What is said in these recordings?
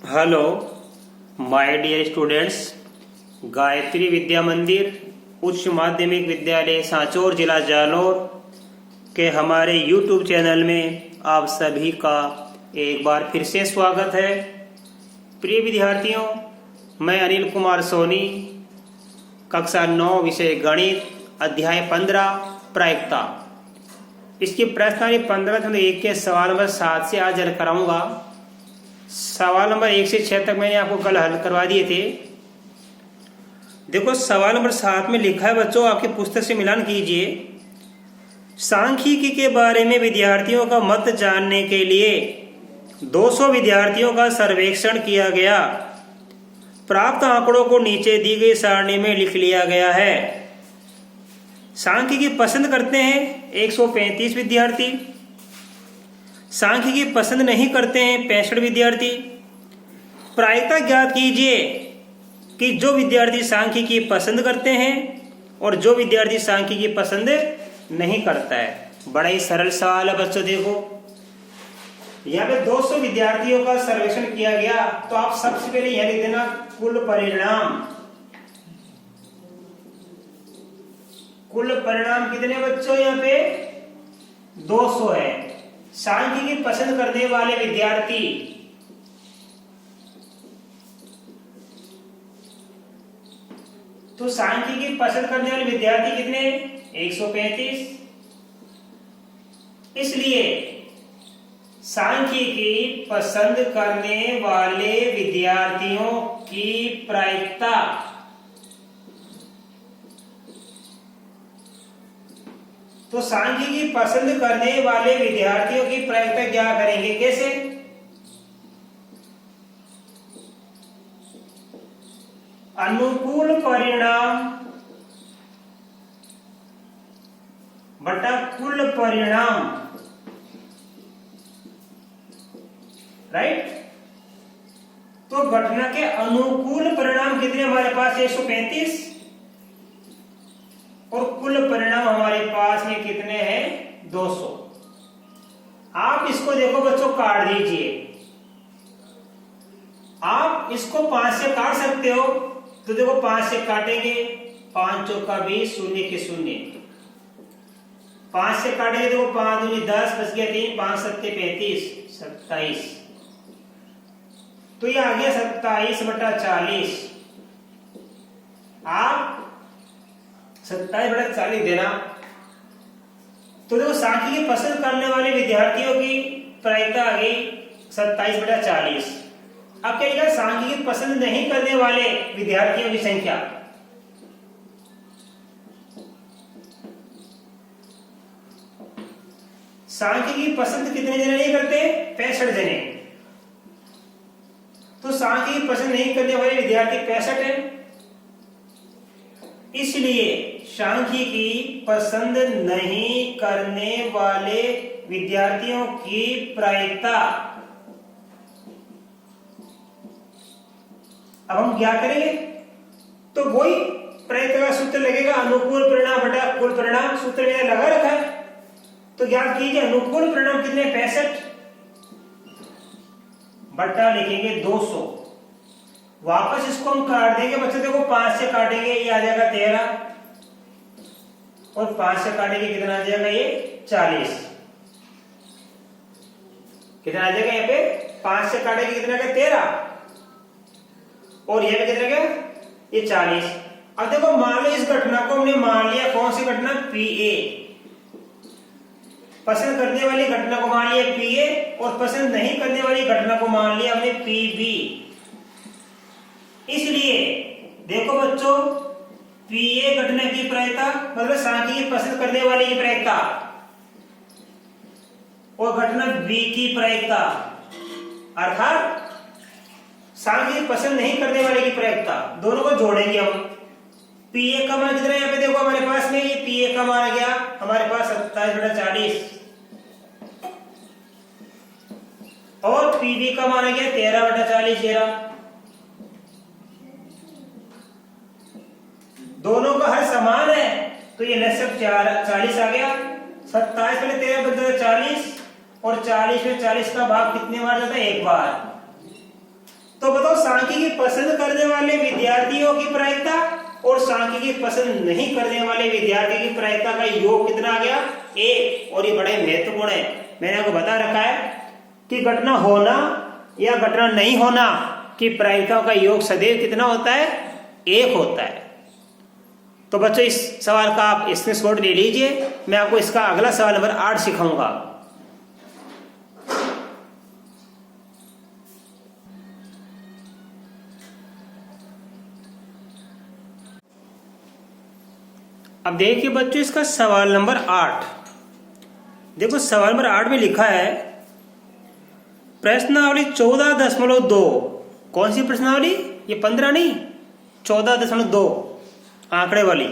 Hello my dear students. Gayatri Vidya Mandir उच्च माध्यमिक विद्यालय सांचौर जिला जालौर के हमारे YouTube चैनल में आप सभी का एक बार फिर से स्वागत है। प्रिय विद्यार्थियों, मैं अनिल कुमार सोनी, कक्षा 9 विषय गणित, अध्याय 15 प्रायिकता। इसकी प्रश्नावली 15 के सवाल नंबर 7 से आज हल कराऊंगा। सवाल नंबर 1 से 6 तक मैंने आपको कल हल करवा दिए थे। देखो सवाल नंबर 7 में लिखा है बच्चों, आपकी पुस्तक से मिलान कीजिए। सांख्यिकी के बारे में विद्यार्थियों का मत जानने के लिए 200 विद्यार्थियों का सर्वेक्षण किया गया। प्राप्त आंकड़ों को नीचे दी गई सारणी में लिख लिया गया है। सांख्यिकी पसंद करते हैं 135 विद्यार्थी, सांख्यिकी पसंद नहीं करते हैं 65 विद्यार्थी। प्रायिकता ज्ञात कीजिए कि जो विद्यार्थी सांख्यिकी पसंद करते हैं और जो विद्यार्थी सांख्यिकी पसंद नहीं करता है। बड़ा ही सरल सवाल है बच्चों। देखो यहाँ पे 200 विद्यार्थियों का सर्वेक्षण किया गया, तो आप सबसे पहले यह लिख देना कुल परिणाम। कुल परिणाम कितने बच्चों? यहाँ पे 200 है। सांख्यिकी पसंद करने वाले विद्यार्थी तो सांख्यिकी पसंद करने वाले विद्यार्थी कितने? 135। इसलिए सांख्यिकी पसंद करने वाले विद्यार्थियों की प्रायिकता तो सांख्यिकी पसंद करने वाले विद्यार्थियों की प्रायिकता क्या करेंगे? कैसे? अनुकूल परिणाम बटा कुल परिणाम, राइट। तो घटना के अनुकूल परिणाम कितने हमारे पास? 135 और कुल परिणाम हमारे पास में कितने हैं? 200। आप इसको देखो बच्चों, काट दीजिए। आप इसको 5 से काट सकते हो, तो देखो 5 से काटेंगे, 5 चौका 20, शून्य के शून्य। 5 से काटेंगे, देखो 5 दूनी 10, बच गया 3, 5 सत्ते 35, 27। तो ये आ गया 27/40। आप 27/40 देना। तो देखो सांख्यिकी पसंद करने वाले विद्यार्थियों की प्रायिकता आ गई 27/40। अब क्या लिखा? सांख्यिकी पसंद नहीं करने वाले विद्यार्थियों की संख्या। सांख्यिकी पसंद कितने जने नहीं करते? 65 जने। तो सांख्यिकी पसंद नहीं करने वाले विद्यार्थी 65 है। इसलिए सांख्यिकी पसंद नहीं करने वाले विद्यार्थियों की प्रायिकता, अब हम क्या करेंगे? तो वही प्रायिकता का सूत्र लगेगा, अनुकूल परिणाम बटा कुल परिणाम। सूत्र मैंने लगा रखा है, तो ज्ञात कीजिए अनुकूल परिणाम कितने? 65 बटा लिखेंगे 200। वापस इसको हम काट देंगे बच्चों। देखो 5 से काटेंगे, ये आ जाएगा 13, और 5 से काटेंगे कितना आ जाएगा? ये 40। कितना आ जाएगा यहाँ पे? 5 से काटेंगे कितना का? 13, और यहाँ पे कितना का? ये 40। अब देखो मान लो इस घटना को हमने मान लिया, कौन सी घटना? PA। पसंद करने वाली घटना को मान लिया PA, और पसंद नहीं करने वाली घटना को मान लिया हमने PB। इसलिए देखो बच्चों, PA घटना की प्रायिकता मतलब सांख्यिकी पसंद करने वाले की प्रायिकता, और घटना B की प्रायिकता, अर्थात सांख्यिकी पसंद नहीं करने वाले की प्रायिकता, दोनों को जोड़ेंगे हम। PA का मान कितना है? यहाँ पे देखो हमारे पास में ये PA का मान आ गया हमारे पास 27/40, और PB का मान आ गया 13/40। दोनों का हर समान है, तो ये लसक 40 आ गया। 27 पहले 13 बच जाता 40, और 40 में 40 का भाग कितने बार जाता है? 1 बार। तो बताओ सांख्यिकी पसंद करने वाले विद्यार्थियों की प्रायिकता और सांख्यिकी पसंद नहीं करने वाले विद्यार्थी की प्रायिकता का योग कितना आ गया? 1। और ये बड़े महत्वपूर्ण है, मैंने आपको बता रखा है कि घटना होना या घटना नहीं होना की प्रायिकताओं का योग सदैव कितना होता है? 1 होता है। तो बच्चों इस सवाल का आप स्क्रीनशॉट ले लीजिए, मैं आपको इसका अगला सवाल नंबर 8 सिखाऊंगा। अब देखिए बच्चों इसका सवाल नंबर 8। देखो सवाल नंबर 8 में लिखा है प्रश्नावली 14.2। कौन सी प्रश्नावली? ये 15 नहीं, 14.2 आंकड़े वाली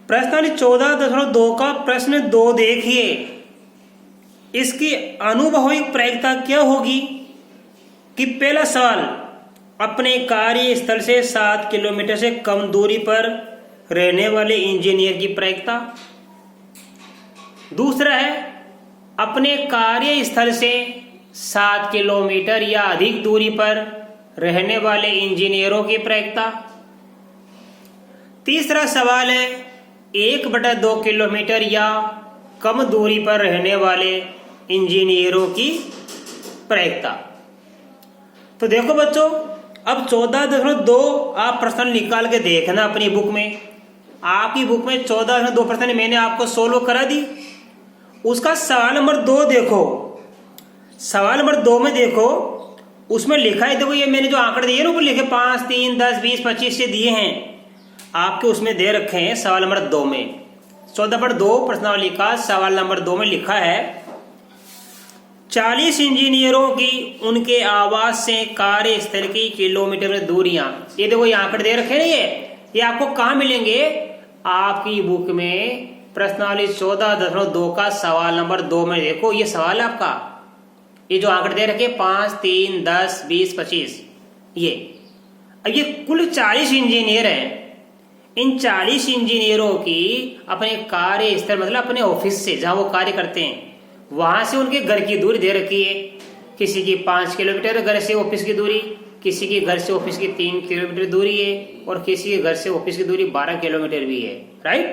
प्रश्नावली 14.2 का प्रश्न 2 देखिए। इसकी अनुभवयिक प्रायिकता क्या होगी? कि पहला सवाल, अपने कार्यस्थल से 7 किलोमीटर से कम दूरी पर रहने वाले इंजीनियर की प्रायिकता। दूसरा है, अपने कार्यस्थल से 7 किलोमीटर या अधिक दूरी पर रहने वाले इंजीनियरों की प्रायिकता। तीसरा सवाल है, 1/2 किलोमीटर या कम दूरी पर रहने वाले इंजीनियरों की प्रायिकता। तो देखो बच्चों, अब 14.2 आप प्रश्न निकाल के देखना अपनी बुक में। आपकी बुक में 14.2 प्रश्न मैंने आपको सोल्व करा दी। उसका सवाल नंबर 2 देखो। सवाल नंबर 2 में देखो, उसमें लिखा है, देखो ये मैंने जो आंकड़े दिए ना ऊपर लिखे 5, 3, 10, 20, 25 से दिए हैं आपके, उसमें दे रखे हैं सवाल नंबर 2 में। 14.2 प्रश्नावली का सवाल नंबर 2 में लिखा है 40 इंजीनियरों की उनके आवास से कार्यस्थल की किलोमीटर में दूरियां। ये देखो ये आंकड़े दे रखे हैं, ये आपको कहाँ मिलेंगे? आपकी बुक में प्रश्नावली 14.2 का सवाल नंबर 2 में देखो, ये सवाल है आपका। ये जो आंकड़े दे रखे 5, 3, 10, 20, 25, ये अब ये कुल 40 इंजीनियर हैं। इन 40 इंजीनियरों की अपने कार्यस्थल मतलब अपने ऑफिस से जहां वो कार्य करते हैं वहां से उनके घर की दूरी दे रखी है। किसी की 5 किलोमीटर घर से ऑफिस की दूरी, किसी के घर से ऑफिस की 3 किलोमीटर दूरी है, और किसी के घर से ऑफिस की दूरी 12 किलोमीटर भी है। राइट।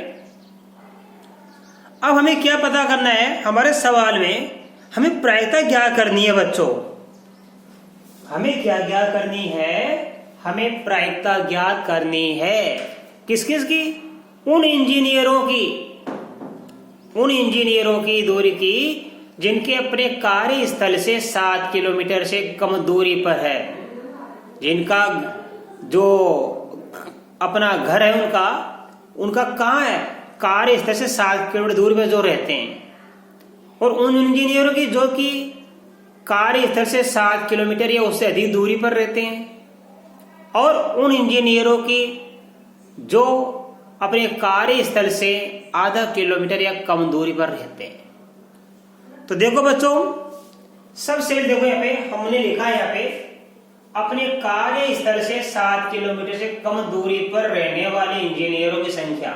अब हमें क्या पता करना है? हमारे सवाल में हमें प्रायिकता क्या करनी है बच्चों? हमें क्या क्या करनी है? हमें प्रायिकता ज्ञात करनी है। किस किस की? उन इंजीनियरों की दूरी की जिनके अपने कार्यस्थल से 7 किलोमीटर से कम दूरी पर है, जिनका जो अपना घर है उनका कहाँ है? कार्यस्थल से 7 किलोमीटर दूरी पर जो रहते हैं। और उन इंजीनियरों की जो कि कार्यस्थल से 7 किलोमीटर या उससे अधिक दूरी पर रहते हैं, और उन इंजीनियरों की जो अपने कार्यस्थल से आधा किलोमीटर या कम दूरी पर रहते हैं। तो देखो बच्चों, सबसे देखो यहाँ पे हमने लिखा है, यहाँ पे अपने कार्यस्थल से 7 किलोमीटर से कम दूरी पर रहने वाले इंजीनियरों की संख्या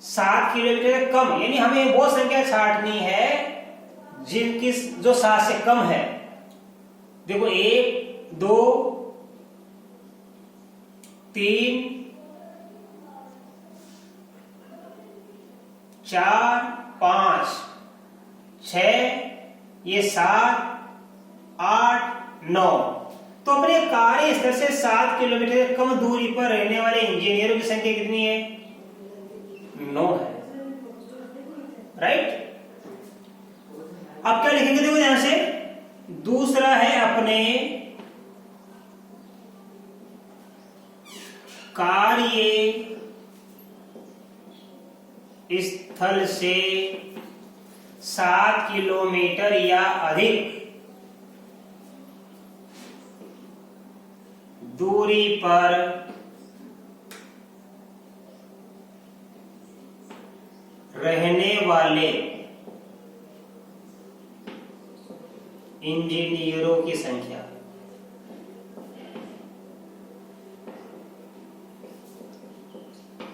7 किलोमीटर से कम, यानी हमें वो संख्या छांटनी है जिनकी जो 7 से कम है। देखो 1, 2, 3, 4, 5, 6, ये 7, 8, 9। तो अपने कार्यस्थल से 7 किलोमीटर से कम दूरी पर रहने वाले इंजीनियरों की संख्या कितनी है? 9 है। राइट। अब क्या लिखेंगे? देखो ध्यान से, दूसरा है अपने कार्य स्थल से 7 किलोमीटर या अधिक दूरी पर रहने वाले इंजीनियरों की संख्या।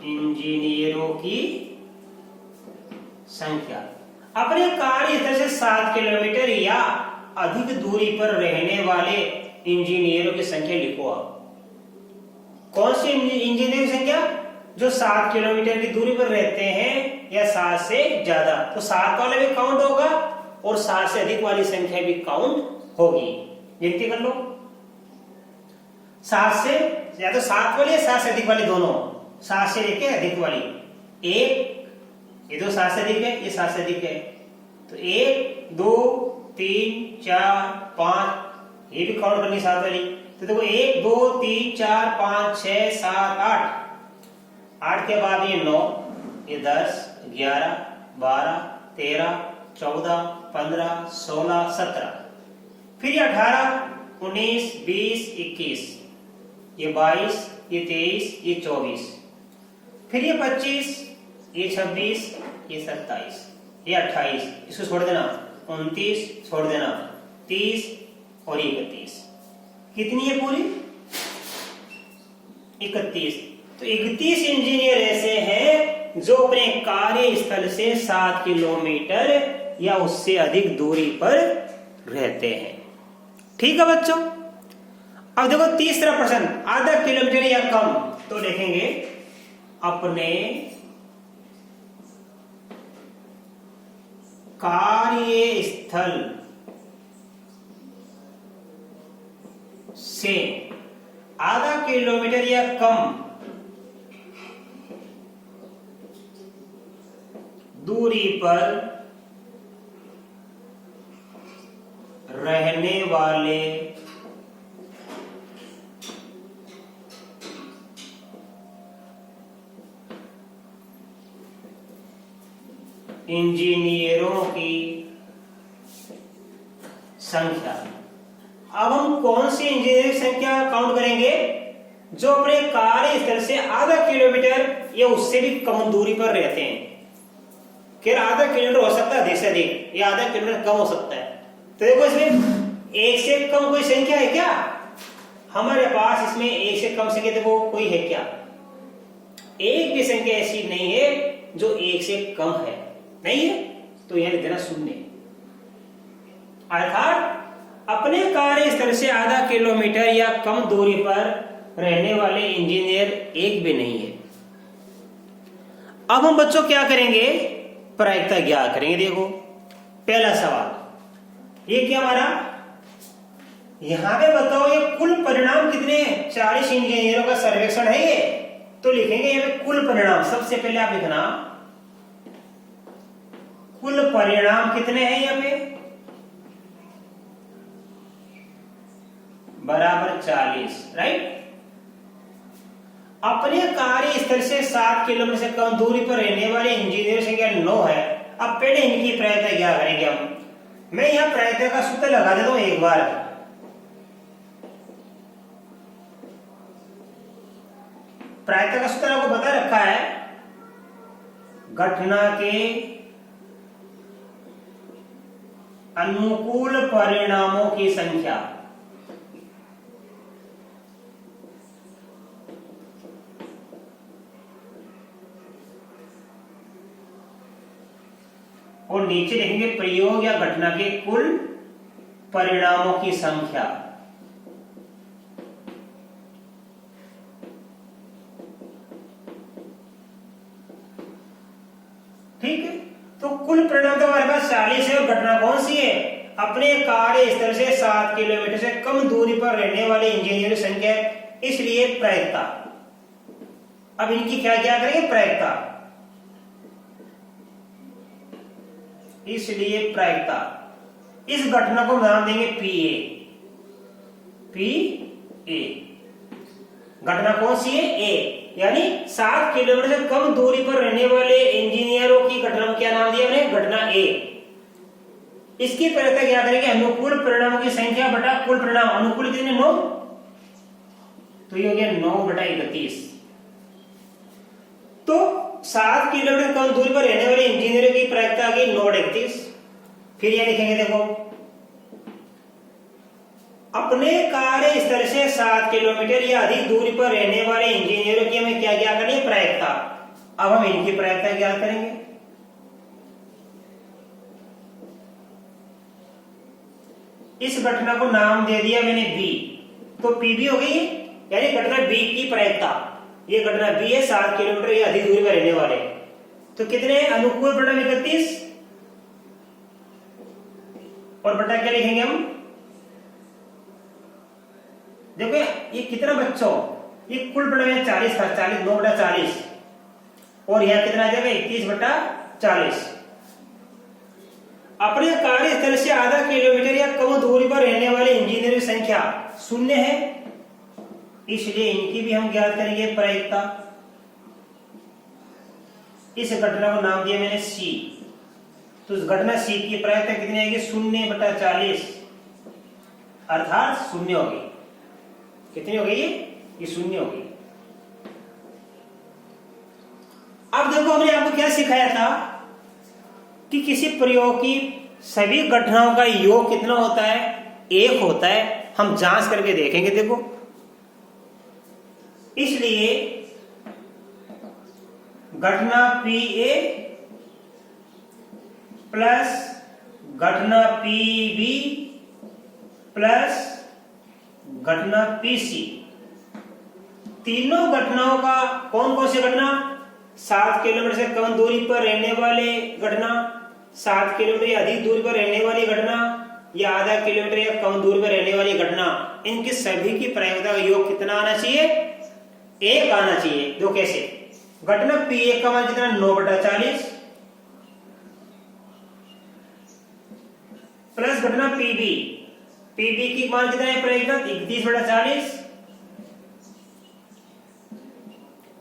इंजीनियरों की संख्या अपने कार्यस्थल से 7 किलोमीटर या अधिक दूरी पर रहने वाले इंजीनियरों की संख्या लिखो आप। कौन सी इंजीनियर की संख्या? जो 7 किलोमीटर की दूरी पर रहते हैं या 7 से ज्यादा। तो 7 वाला भी काउंट होगा और 7 से अधिक वाली संख्या भी काउंट होगी। गिनती कर लो। 7 से या तो 7 वाली या 7 से अधिक वाली दोनों। 7 से लेके अधिक वाली एक, ये तो 7 से अधिक है, ये 7 से अधिक है। तो 1 2 3 4 5, ये भी काउंट करनी 7 वाली। तो देखो 1 2 3 4 5 6 7 8, 8 के बाद ये 9, ये 10 11 12 13 14 15 16 17, फिर ये 18 19 20 21, ये 22 ये 23 ये 24, फिर ये 25 ये 26 ये 27 ये 28, इसको छोड़ देना 29 छोड़ देना 30 और 31। कितनी है पूरी? 31। तो 31 इंजीनियर ऐसे हैं जो अपने कार्यस्थल से 7 किलोमीटर या उससे अधिक दूरी पर रहते हैं। ठीक है बच्चों। अब देखो तीसरा प्रश्न, आधा किलोमीटर या कम। तो लिखेंगे अपने कार्यस्थल से आधा किलोमीटर या कम दूरी पर रहने वाले इंजीनियरों की संख्या। अब हम कौन सी इंजीनियर की संख्या काउंट करेंगे? जो अपने कार्यस्थल से आधा किलोमीटर या उससे भी कम दूरी पर रहते हैं। क्या आधा किलोमीटर हो सकता है अधिक से अधिक, या आधा किलोमीटर कम हो सकता है। तो देखो इसमें एक से कम कोई संख्या है क्या? हमारे पास इसमें एक से कम संख्या देखो कोई है क्या? एक भी संख्या ऐसी नहीं है जो एक से कम है, नहीं है। तो यह लिख देना शून्य। अर्थात अपने कार्यस्थल से आधा किलोमीटर या कम दूरी पर रहने वाले इंजीनियर एक भी नहीं है। अब हम बच्चों क्या करेंगे? प्रायिकता ज्ञात करेंगे। देखो पहला सवाल ये क्या हमारा, यहां पे बताओ ये कुल परिणाम कितने हैं? 40 इंजीनियरों का सर्वेक्षण है ये। तो लिखेंगे यहाँ पे कुल परिणाम। सबसे पहले आप लिखना कुल परिणाम कितने हैं यहाँ पे, बराबर 40, राइट। अपने कार्यस्थल से 7 किलोमीटर से कम दूरी पर रहने वाले इंजीनियर की संख्या 9 है। अब पहले इनकी प्रायिकता क्या करेंगे हम? मैं यहां प्रायिकता का सूत्र लगा देता हूं एक बार। प्रायिकता का सूत्र आपको बता रखा है, घटना के अनुकूल परिणामों की संख्या। और नीचे लिखेंगे प्रयोग या घटना के कुल परिणामों की संख्या। ठीक है। तो कुल परिणाम तो हमारे पास 40 है और घटना कौन सी है? अपने कार्यस्थल से 7 किलोमीटर से कम दूरी पर रहने वाले इंजीनियर की संख्या, इसलिए प्रायिकता। अब इनकी क्या क्या करेंगे? प्रायिकता। इसलिए प्रायिकता, इस घटना को नाम देंगे पीए। पीए घटना कौन सी है? ए, यानी 7 किलोमीटर से कम दूरी पर रहने वाले इंजीनियरों की घटना को क्या नाम दिया हमने? घटना ए। इसकी प्रायिकता क्या करेंगे? अनुकूल परिणामों की संख्या बटा कुल परिणाम। अनुकूल कितने? 9, तो ये हो गया 9/31। तो 7 किलोमीटर कम दूरी पर रहने वाले इंजीनियरों की प्रायिकता आ गई 9/31। फिर यह लिखेंगे देखो, अपने कार्यस्थल से 7 किलोमीटर या अधिक दूरी पर रहने वाले इंजीनियरों की हमें क्या क्या करनी है? प्रायिकता। अब हम इनकी प्रायिकता क्या करेंगे? इस घटना को नाम दे दिया मैंने बी। तो पीबी हो गई, यानी घटना बी की प्रायिकता। ये घटना बी है, 7 किलोमीटर या अधिक दूरी पर रहने वाले। तो कितने अनुकूल बटा 31 और बटा क्या लिखेंगे हम? देखो ये कितना बच्चों, ये कुल बटा 40 था, 40 9 बटा 40 और यह कितना आ जाएगा 21 बटा 40। अपने कार्यस्थल से आधा किलोमीटर या कम दूरी पर रहने वाले इंजीनियर की संख्या 0 है, इसलिए इनकी भी हम ज्ञात करेंगे प्रायिकता। इस घटना को नाम दिया मैंने सी, तो इस घटना सी की प्रायिकता कितनी आएगी? 0 बटा 40, अर्थात 0 होगी। कितनी हो गई ये 0 होगी। अब देखो हमने आपको क्या सिखाया था कि किसी प्रयोग की सभी घटनाओं का योग कितना होता है? 1 होता है। हम जांच करके देखेंगे। देखो इसलिए घटना PA प्लस घटना PB प्लस घटना PC, तीनों घटनाओं का कौन कौन सी घटना? 7 किलोमीटर से कम दूरी पर रहने वाले घटना, 7 किलोमीटर या अधिक दूरी पर रहने वाली घटना, या आधा किलोमीटर या कम दूरी पर रहने वाली घटना, इनकी सभी की प्रायिकता का योग कितना आना चाहिए? 1 आना चाहिए। दो कैसे? घटना PA का मान कितना? 9 बटा 40 प्लस घटना PB की मान कितना है प्रायिकता? 31 बटा 40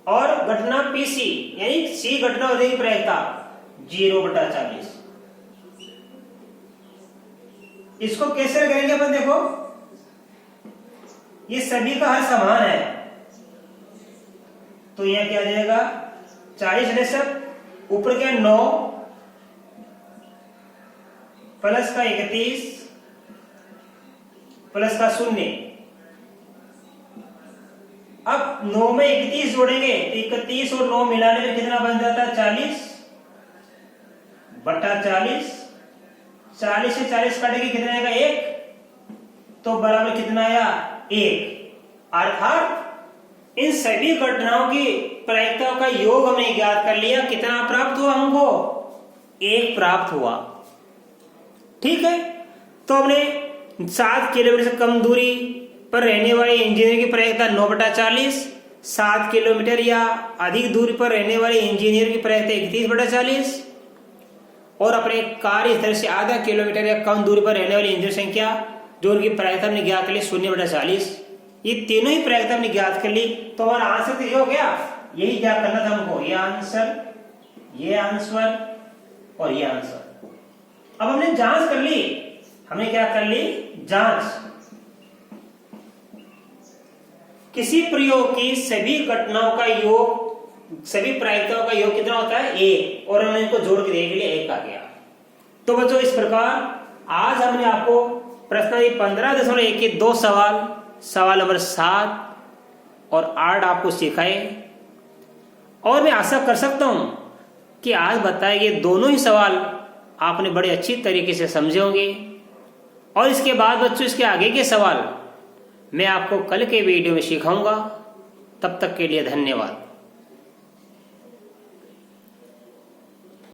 और घटना PC यानी C घटना हो जाएगी प्रायिकता 0 बटा 40। इसको कैसे करेंगे अपन? देखो ये सभी का हर समान है, तो यह क्या आ जाएगा? 40 सब ऊपर क्या 9 प्लस का 31 प्लस का 0। अब 9 में 31 जोड़ेंगे तो 31 और 9 मिलाने में कितना बन जाता है? 40 बटा 40। 40 से 40 काटेंगे कितना आएगा? 1, तो बराबर कितना आया? 1। अर्थात इन सभी घटनाओं की प्रायिकताओं का योग हमने ज्ञात कर लिया। कितना प्राप्त हुआ हमको? 1 प्राप्त हुआ। ठीक है, तो हमने 7 किलोमीटर से कम दूरी पर रहने वाले इंजीनियर की प्रायिकता 9 बटा 40, 7 किलोमीटर या अधिक दूरी पर रहने वाले इंजीनियर की प्रायिकता 31 बटा 40 और अपने कार्यस्थल से आधा किलोमीटर या कम दूरी पर रहने वाली इंजीनियर संख्या जो उनकी प्रायिकता हमने ज्ञात कर ली 0 बटा 40। ये तीनों ही प्रायिकता हमने ज्ञात कर ली, तो हमारा आंसर तो ये हो गया। यही क्या करना था हमको? ये आंसर और ये आंसर। अब हमने जांच कर ली। हमने क्या कर ली? जांच। किसी प्रयोग की सभी घटनाओं का योग, सभी प्रायिकताओं का योग कितना होता है? 1, और हमने इनको जोड़ के देख लिया, 1 आ गया। तो बच्चों इस प्रकार आज हमने आपको प्रश्न 15.1 के 2 सवाल नंबर 7 और 8 आपको सिखाए, और मैं आशा कर सकता हूं कि आज बताए गए दोनों ही सवाल आपने बड़े अच्छी तरीके से समझे होंगे। और इसके बाद बच्चों इसके आगे के सवाल मैं आपको कल के वीडियो में सिखाऊंगा। तब तक के लिए धन्यवाद।